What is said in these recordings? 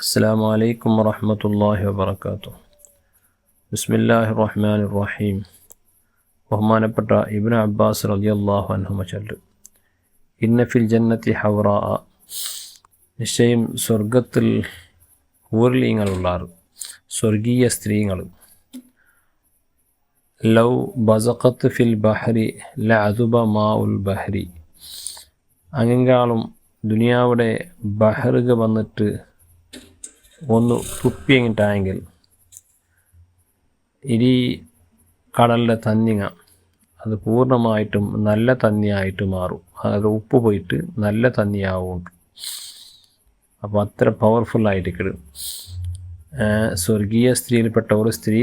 അസ്സലാമു അലൈക്കും വറഹ്മത്തുള്ളാഹി വബറകാതുഹു. ബിസ്മില്ലാഹിർ റഹ്മാനിർ റഹീം. ബഹുമാനപ്പെട്ട ഇബ്നു അബ്ബാസ് റളിയല്ലാഹു അൻഹുമ ചൊല്ലു: ഇന്ന ഫിൽ ജന്നത്തി ഹൗറാ, നിശ്ചയം സ്വർഗത്തിൽ ഹൂർലിങ്ങളുള്ളാർ, സ്വർഗീയ സ്ത്രീകൾ. ലൗ ബസഖത്ത് ഫിൽ ബഹ്രി ലഅദുബ മാഉൽ ബഹ്രി, അങ്ങെങ്കാളും ദുനിയാവിടെ ബഹ്റുക വന്നിട്ട് ഒന്ന് തുപ്പിയെങ്കിട്ടായെങ്കിൽ ഇനി കടലിലെ തന്നിങ്ങ അത് പൂർണ്ണമായിട്ടും നല്ല തന്നിയായിട്ട് മാറും. അത് ഉപ്പ് പോയിട്ട് നല്ല തന്നിയാവും. അപ്പോൾ അത്ര പവർഫുള്ളായിട്ട് സ്വർഗീയ സ്ത്രീയിൽപ്പെട്ട ഒരു സ്ത്രീ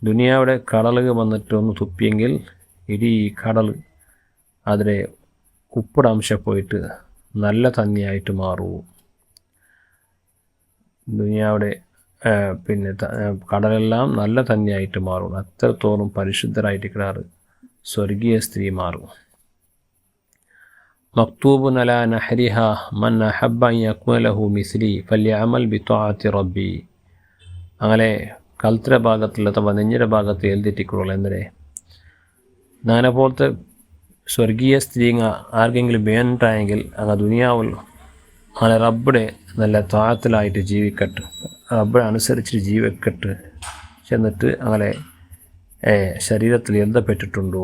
ദുനിയാവിടെ കടലുക വന്നിട്ട് ഒന്ന് തുപ്പിയെങ്കിൽ ഇനി കടൽ അതിലെ ഉപ്പിട അംശം പോയിട്ട് നല്ല തന്നിയായിട്ട് മാറും. ദുനിയാവിടെ കടലെല്ലാം നല്ല തന്നെയായിട്ട് മാറും. അത്രത്തോളം പരിശുദ്ധരായിട്ട് കിടാറ് സ്വർഗീയ സ്ത്രീ മാറും. മക്തൂബുൻ അലാ നഹരിഹ മൻ അഹബ്ബ അൻ യകൂന ലഹു മിസ്ലി ഫല്യഅമൽ ബിത്വാഅത്തി റബ്ബി. അങ്ങനെ കൽത്തര ഭാഗത്തിൽ അഥവാ നെഞ്ഞിര ഭാഗത്ത് എഴുതിട്ടിക്കുള്ളൂ. എന്നേ അങ്ങനെ പോലത്തെ സ്വർഗീയ സ്ത്രീങ്ങ ആർക്കെങ്കിലും വേണ്ടായെങ്കിൽ അങ്ങ് ദുനിയാവിൽ അങ്ങനെ റബ്ബിടെ നല്ല താഴത്തിലായിട്ട് ജീവിക്കട്ടെ, റബ്ബിനെ അനുസരിച്ച് ജീവിക്കട്ടെ ചെന്നിട്ട് അങ്ങനെ ശരീരത്തിൽ എഴുതപ്പെട്ടിട്ടുണ്ടോ.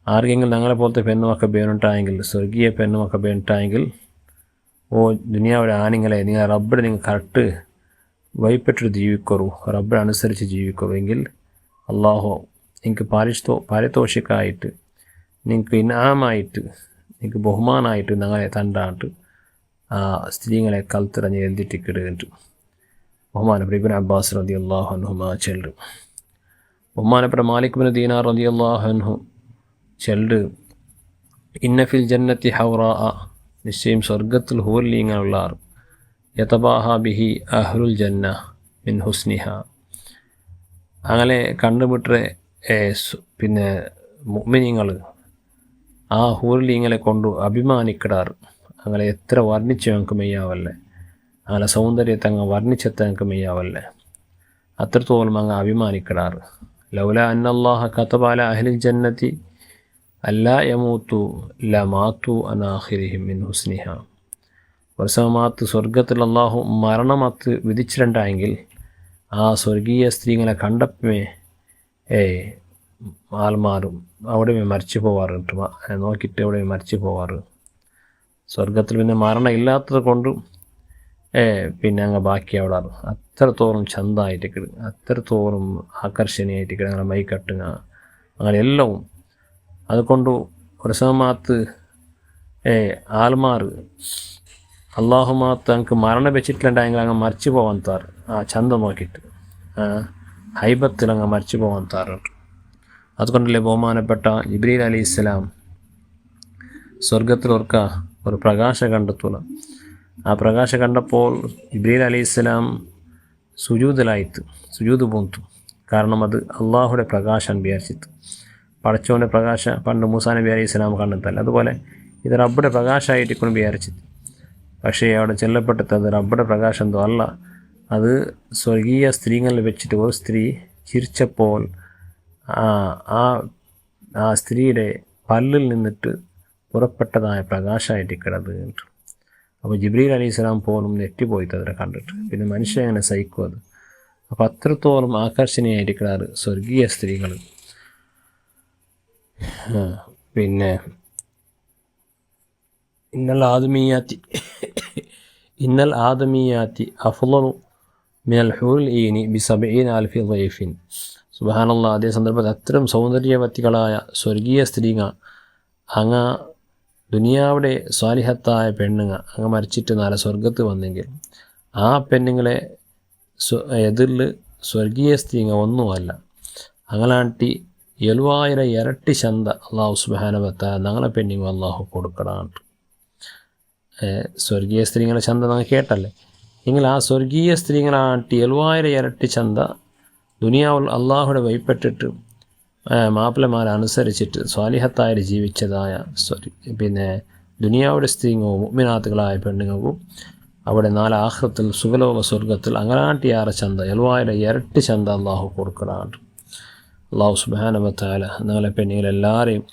ആർക്കെങ്കിലും ഞങ്ങളെ പോലത്തെ പെണ്ണുമൊക്കെ വേണ്ടിട്ടായെങ്കിൽ, സ്വർഗീയ പെണ്ണുമൊക്കെ വേണ്ടിട്ടായെങ്കിൽ, ദുനിയാവിടെ ആണിങ്ങളെ നിങ്ങൾ റബ്ബിനെ നിങ്ങൾ കറക്റ്റ് വഴിപ്പെട്ടിട്ട് ജീവിക്കറു, റബ്ബിനെ അനുസരിച്ച് ജീവിക്കറു എങ്കിൽ അള്ളാഹു നിങ്ങൾക്ക് പാരിതോഷികമായിട്ട്, നിങ്ങൾക്ക് ഇനാമായിട്ട്, നിങ്ങൾക്ക് ബഹുമാനമായിട്ട് ഞങ്ങളെ തണ്ടാട്ട് ആ സ്ത്രീകളെ കൽത്തിറഞ്ഞ് എഴുതിട്ടിക്കിടുകയുണ്ട്. ബഹുമാനപ്പെട്ട ഇബ്നു അബ്ബാസ് റളിയല്ലാഹു അൻഹുമാ ചെല്ലു. ബഹുമാനപ്പെട്ട മാലിക് ഇബ്നു ദീനാർ റളിയല്ലാഹു അൻഹു ചെല്ലു: ഇന്ന ഫിൽ ജന്നത്തി ഹൗറാ, നിശ്ചയം സ്വർഗത്തിൽ ഹൂർലിങ്ങളുള്ളാർ, യതബാഹ ബിഹി അഹ്ലുൽ ജന്ന മിൻ ഹുസ്നിഹ. അങ്ങനെ കണ്ടുമുട്ടേ മുഅ്മിനീങ്ങൾ ആ ഹൂർലിങ്ങളെ കൊണ്ട് അഭിമാനിക്കിടാറ്. അങ്ങനെ എത്ര വർണ്ണിച്ച് ഞങ്ങൾക്ക് മെയ്യാവല്ലേ, അങ്ങനെ സൗന്ദര്യത്തെ അങ്ങ് വർണ്ണിച്ചെത്ത ഞങ്ങൾക്ക് മെയ്യാവല്ലേ, അത്രത്തോളം അങ്ങ് അഭിമാനിക്കിടാറ്. ലൗല അന്നല്ലാഹ കതബ അലാ അഹ്ലിൽ ജന്നത്തി അല്ലാ യമൂതു ലമാതു അനാഖിരിഹിം മിൻ ഹുസ്നിഹ. വർഷമാത്ത് സ്വർഗത്തിൽ അള്ളാഹു മരണമത്ത് വിധിച്ചിട്ടുണ്ടായെങ്കിൽ ആ സ്വർഗീയ സ്ത്രീകളെ കണ്ടപ്പമേ ആൾമാറും അവിടെ മരിച്ചു പോവാറുണ്ട്, നോക്കിയിട്ട് അവിടെ മരിച്ചു പോവാറ്. സ്വർഗത്തിൽ പിന്നെ മരണം ഇല്ലാത്തത് കൊണ്ട് പിന്നെ അങ്ങ് ബാക്കി അവിടെ അത്രത്തോളം ചന്തമായിട്ട് കിടുക, അത്രത്തോളം ആകർഷണീയമായിട്ട് കിടുക. അങ്ങനെ മൈക്കട്ടുക അങ്ങനെ എല്ലാം അതുകൊണ്ട് പ്രസവമാത്ത് ആൽമാർ അള്ളാഹുമാത്ത് അങ്ങ് മരണം വെച്ചിട്ടുണ്ടായെങ്കിൽ അങ്ങ് മരിച്ചു പോകാൻ താറ്. ആ ചന്ത നോക്കിയിട്ട് ഹൈബത്തിൽ അങ്ങ് മരിച്ചു പോകാൻ താറുണ്ട്. അതുകൊണ്ടല്ലേ ബഹുമാനപ്പെട്ട ജിബ്രീൽ അലൈഹിസ്സലാം സ്വർഗത്തിൽ ഒരു പ്രകാശം കണ്ടെത്തുക. ആ പ്രകാശം കണ്ടപ്പോൾ ജിബ്രീൽ അലൈഹിസ്സലാം സുജൂദ് പൂന്തു. കാരണം അത് അള്ളാഹുടെ പ്രകാശം വിചാരിച്ചിട്ട്. പടച്ചോൻ്റെ പ്രകാശം പണ്ട് മൂസാ നബി അലൈഹിസ്സലാം കണ്ടെത്തല്ല, അതുപോലെ ഇത് റബ്ബുടെ പ്രകാശമായിട്ടിക്കൊണ്ട് വിചാരിച്ചിട്ട്. പക്ഷേ അവിടെ ചെല്ലപ്പെട്ടത് അത് റബ്ബുടെ പ്രകാശം എന്തോ അല്ല, അത് സ്വർഗീയ സ്ത്രീകളിൽ വെച്ചിട്ട് ഒരു സ്ത്രീ ചിരിച്ചപ്പോൾ ആ സ്ത്രീയുടെ പല്ലിൽ നിന്നിട്ട് പുറപ്പെട്ടതായ പ്രകാശമായിട്ട് കിടന്നത്. അപ്പോൾ ജിബ്രീൽ അലൈഹിസ്സലാം പോലും നെറ്റിപ്പോയി അതിനെ കണ്ടിട്ട്. പിന്നെ മനുഷ്യൻ എങ്ങനെ സഹിക്കും അത്? അപ്പോൾ അത്രത്തോളം ആകർഷണീയമായിട്ട് കിടാറ് സ്വർഗീയ സ്ത്രീകൾ. പിന്നെ ഇന്നൽ ആദമിയാത്തി അഫ്ളലു മിനൽ ഹൂറിൽ ഈനി ബിസബഈന അൽഫി ളൈഫിൻ. സുബ്ഹാനല്ലാഹ്. അതേ സന്ദർഭത്തിൽ അത്തരം സൗന്ദര്യവതികളായ സ്വർഗീയ സ്ത്രീകൾ അങ്ങ് ദുനിയാവിടെ സ്വാലിഹത്തായ പെണ്ണുങ്ങ അങ്ങ് മരിച്ചിട്ട് നാളെ സ്വർഗത്ത് വന്നെങ്കിൽ ആ പെണ്ണുങ്ങളെ എതിരിൽ സ്വർഗീയ സ്ത്രീങ്ങ ഒന്നുമല്ല. അങ്ങനാട്ടി 7000 ഇരട്ടി ചന്ത അള്ളാഹു സുബ്ഹാനഹു വ തആല ഞങ്ങളെ പെണ്ണുങ്ങ അള്ളാഹു കൊടുക്കടാണ്. സ്വർഗീയ സ്ത്രീകളെ ചന്ത നിങ്ങൾ കേട്ടല്ലേ. എങ്കിൽ ആ സ്വർഗീയ സ്ത്രീകളാട്ടി 7000 ഇരട്ടി ചന്ത ദുനിയാവിൽ അള്ളാഹുടെ വഴിപ്പെട്ടിട്ട് മാപ്പിളമാരനുസരിച്ചിട്ട് സ്വാലിഹത്തായിട്ട് ജീവിച്ചതായ പിന്നെ ദുനിയാവുടെ സ്ത്രീങ്ങൾക്കും മുഅ്മിനാത്തുകളായ പെണ്ണുങ്ങൾക്കും അവിടെ 4 ആഖിറത്തിൽ സുഖലോക സ്വർഗത്തിൽ അങ്ങനാട്ടിയാറ് ചന്ത എൽവായുടെ ഇരട്ടി ചന്ത അള്ളാഹു കൊടുക്കലാണ്. അള്ളാഹു സുബ്ഹാനഹു വ തആല നാളെ പെണ്ണികളെല്ലാവരെയും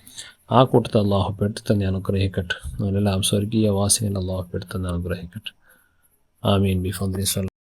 ആ കൂട്ടത്തിൽ അള്ളാഹു പെടുത്തന്നെ അനുഗ്രഹിക്കട്ടെ. നമ്മളെല്ലാം സ്വർഗീയ വാസികൾ അള്ളാഹു പെടുത്തന്നെ അനുഗ്രഹിക്കട്ടെ. ആമീൻ ബിഫദ്ലി.